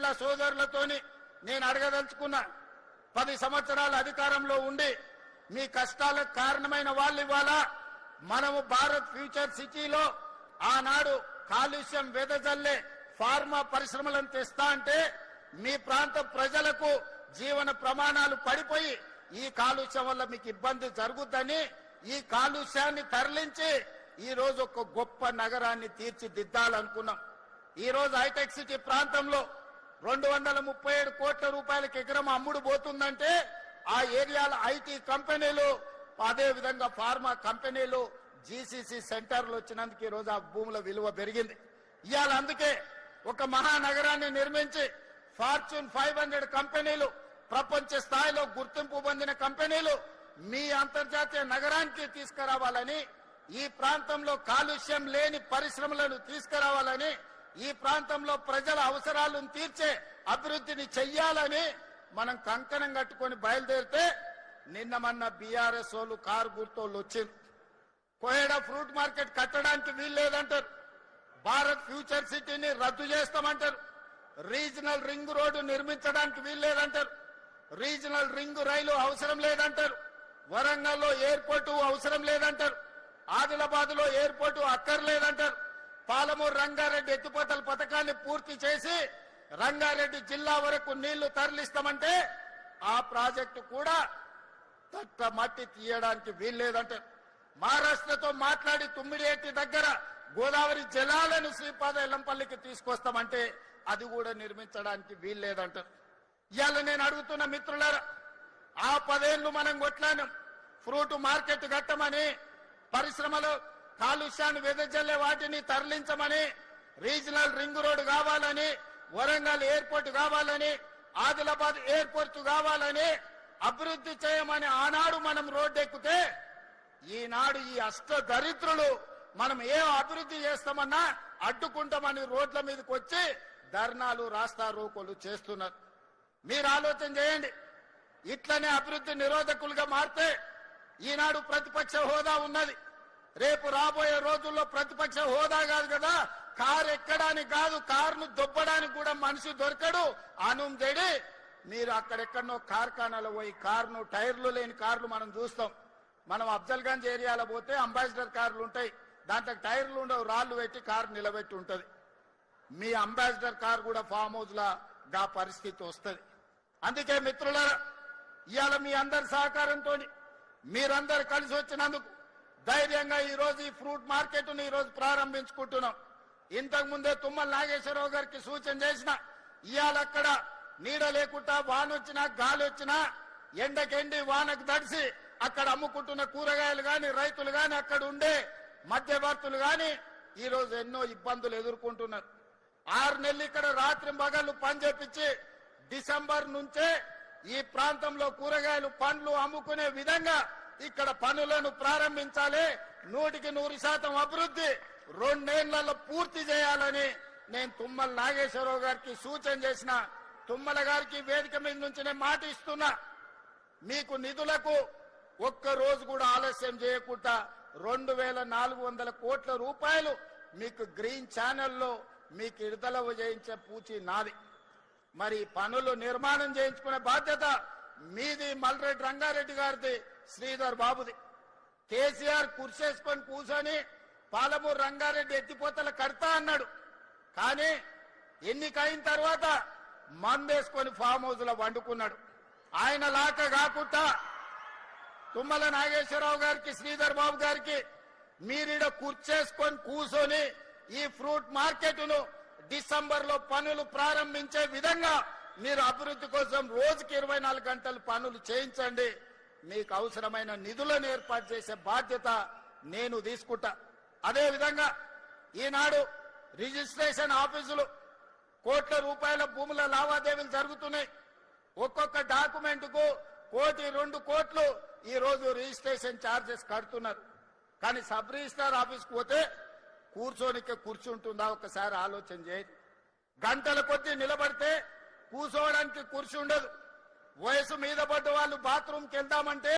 మహిళా సోదరులతోని నేను అడగదలుచుకున్నా. 10 సంవత్సరాల అధికారంలో ఉండి మీ కష్టాలకు కారణమైన వాళ్ళు ఇవాళ మనము భారత్ ఫ్యూచర్ సిటీలో ఆనాడు కాలుష్యం వెదజల్లే ఫార్మా పరిశ్రమలను తెస్తా అంటే మీ ప్రాంత ప్రజలకు జీవన ప్రమాణాలు పడిపోయి ఈ కాలుష్యం వల్ల మీకు ఇబ్బంది జరుగుద్దని ఈ కాలుష్యాన్ని తరలించి ఈ రోజు ఒక గొప్ప నగరాన్ని తీర్చిదిద్దాలనుకున్నాం. ఈ రోజు హైటెక్ సిటీ ప్రాంతంలో 237 కోట్ల రూపాయలకి ఎకరం అమ్ముడు పోతుందంటే ఆ ఏరియాల ఐటీ కంపెనీలు అదే విధంగా ఫార్మా కంపెనీలు జీసీసీ సెంటర్లు వచ్చినందుకు ఈ రోజు ఆ భూముల విలువ పెరిగింది. ఇవాళ అందుకే ఒక మహానగరాన్ని నిర్మించి ఫార్చ్యూన్ 500 కంపెనీలు ప్రపంచ స్థాయిలో గుర్తింపు పొందిన కంపెనీలు మీ అంతర్జాతీయ నగరానికి తీసుకురావాలని, ఈ ప్రాంతంలో కాలుష్యం లేని పరిశ్రమలను తీసుకురావాలని, ఈ ప్రాంతంలో ప్రజల అవసరాలను తీర్చే అభివృద్ధిని చెయ్యాలని మనం కంకణం కట్టుకొని బయలుదేరితే నిన్న మొన్న బీఆర్ఎస్ వాళ్ళు కారు గుర్తోళ్ళు వచ్చింది. కోయడా ఫ్రూట్ మార్కెట్ కట్టడానికి వీల్లేదంటారు, భారత్ ఫ్యూచర్ సిటీని రద్దు చేస్తామంటారు, రీజనల్ రింగ్ రోడ్డు నిర్మించడానికి వీల్లేదంటారు, రీజనల్ రింగ్ రైలు అవసరం లేదంటారు, వరంగల్లో ఎయిర్పోర్టు అవసరం లేదంటారు, ఆదిలాబాద్ లో ఎయిర్పోర్టు అక్కర్లేదంటారు, పాలమూరు రంగారెడ్డి ఎత్తిపోతల పథకాన్ని పూర్తి చేసి రంగారెడ్డి జిల్లా వరకు నీళ్లు తరలిస్తామంటే ఆ ప్రాజెక్టు కూడా తట్ట మట్టి తీయడానికి వీల్లేదంటారు. మహారాష్ట్రతో మాట్లాడి తుమ్మిడియేటి దగ్గర గోదావరి జలాలను శ్రీపాద ఎల్లంపల్లికి తీసుకొస్తామంటే అది కూడా నిర్మించడానికి వీల్లేదంటారు. ఇవాళ నేను అడుగుతున్న మిత్రులారా, ఆ 10 ఏళ్లు మనం కొట్లాను ఫ్రూట్ మార్కెట్ కట్టమని, పరిశ్రమలు కాలుష్యాన్ని వెదజల్లే వాటిని తరలించమని, రీజనల్ రింగ్ రోడ్ కావాలని, వరంగల్ ఎయిర్పోర్ట్ కావాలని, ఆదిలాబాద్ ఎయిర్పోర్ట్ కావాలని అభివృద్ధి చేయమని ఆనాడు మనం రోడ్డు ఎక్కితే ఈనాడు ఈ అష్ట దరిద్రులు మనం ఏ అభివృద్ధి చేస్తామన్నా అడ్డుకుంటామని రోడ్ల మీదకి వచ్చి ధర్నాలు రాస్తా రోకోలు చేస్తున్నారు. మీరు ఆలోచన చేయండి. ఇట్లనే అభివృద్ధి నిరోధకులుగా మారితే ఈనాడు ప్రతిపక్ష హోదా ఉన్నది, రేపు రాబోయే రోజుల్లో ప్రతిపక్ష హోదా కాదు కదా, కారు ఎక్కడానికి కాదు, కారును దొబ్బడానికి కూడా మనిషి దొరకడు. అనుంజడి మీరు అక్కడెక్కడనో కార్ఖానాలో పోయి కారును టైర్లు లేని కార్లు మనం చూస్తాం. మనం అఫ్జల్గంజ్ ఏరియాలో పోతే అంబాసిడర్ కార్లు ఉంటాయి, దాంట్లో టైర్లు ఉండవు, రాళ్లు పెట్టి కారు నిలబెట్టి ఉంటది. మీ అంబాసిడర్ కార్ కూడా ఫామ్ హౌస్ గా పరిస్థితి వస్తుంది. అందుకే మిత్రులారా, ఇవాళ మీ అందరి సహకారంతో మీరందరు కలిసి వచ్చినందుకు ధైర్యంగా ఈ రోజు ఈ ఫ్రూట్ మార్కెట్ ను ఈ రోజు ప్రారంభించుకుంటున్నాం. ఇంతకు ముందే తుమ్మల నాగేశ్వరరావు గారికి సూచన చేసిన, ఇవాళ అక్కడ నీడ లేకుండా వాన వచ్చినా గాలి వచ్చినా ఎండకెండి వానకు తడిసి అక్కడ అమ్ముకుంటున్న కూరగాయలు గాని, రైతులు గాని, అక్కడ ఉండే మధ్యవర్తులు గాని ఈ రోజు ఎన్నో ఇబ్బందులు ఎదుర్కొంటున్నారు. 6 నెలలు ఇక్కడ రాత్రి పగళ్ళు పని చేపించి డిసెంబర్ నుంచే ఈ ప్రాంతంలో కూరగాయలు పండ్లు అమ్ముకునే విధంగా ఇక్కడ పనులను ప్రారంభించాలి. 100% అభివృద్ధి 2 ఏళ్లలో పూర్తి చేయాలని నేను తుమ్మల నాగేశ్వరరావు గారికి సూచన చేసిన. తుమ్మల గారికి వేదిక మీద నుంచి నేను మాట ఇస్తున్నా, మీకు నిధులకు ఒక్క రోజు కూడా ఆలస్యం చేయకుండా 2400 కోట్ల రూపాయలు మీకు గ్రీన్ ఛానల్లో మీకు విడుదల చేయించే పూచి నాది. మరి పనులు నిర్మాణం చేయించుకునే బాధ్యత మీది, మల్రెడ్డి రంగారెడ్డి గారిది, శ్రీధర్ బాబుది. కేసీఆర్ కుర్చేసుకొని కూర్చొని పాలమూరు రంగారెడ్డి ఎత్తిపోతల కడతా అన్నాడు, కానీ ఎన్నికైన తర్వాత మందేసుకొని ఫామ్ హౌస్ లో వండుకున్నాడు. ఆయన లాక కాకుండా తుమ్మల నాగేశ్వరరావు గారికి, శ్రీధర్ బాబు గారికి మీరిడ కుర్చేసుకొని కూర్చొని ఈ ఫ్రూట్ మార్కెట్ ను డిసెంబర్ లో పనులు ప్రారంభించే విధంగా మీరు అభివృద్ధి కోసం రోజుకి 24 గంటలు పనులు చేయించండి. మీకు అవసరమైన నిధులను ఏర్పాటు చేసే బాధ్యత నేను తీసుకుంటా. అదే విధంగా ఈనాడు రిజిస్ట్రేషన్ ఆఫీసులు కోట్ల రూపాయల భూముల లావాదేవీలు జరుగుతున్నాయి. ఒక్కొక్క డాక్యుమెంట్ కు 1 కోటి 2 కోట్లు ఈ రోజు రిజిస్ట్రేషన్ ఛార్జెస్ కడుతున్నారు. కానీ సబ్ రిజిస్ట్రార్ ఆఫీస్కి పోతే కూర్చోనికే కూర్చుంటుందా ఒకసారి ఆలోచన చేయండి. గంటల కొద్దీ నిలబడితే కూర్చోవడానికి కుర్చీ ఉండదు. వయసు మీద పడ్డ వాళ్ళు బాత్రూమ్కి వెళ్దామంటే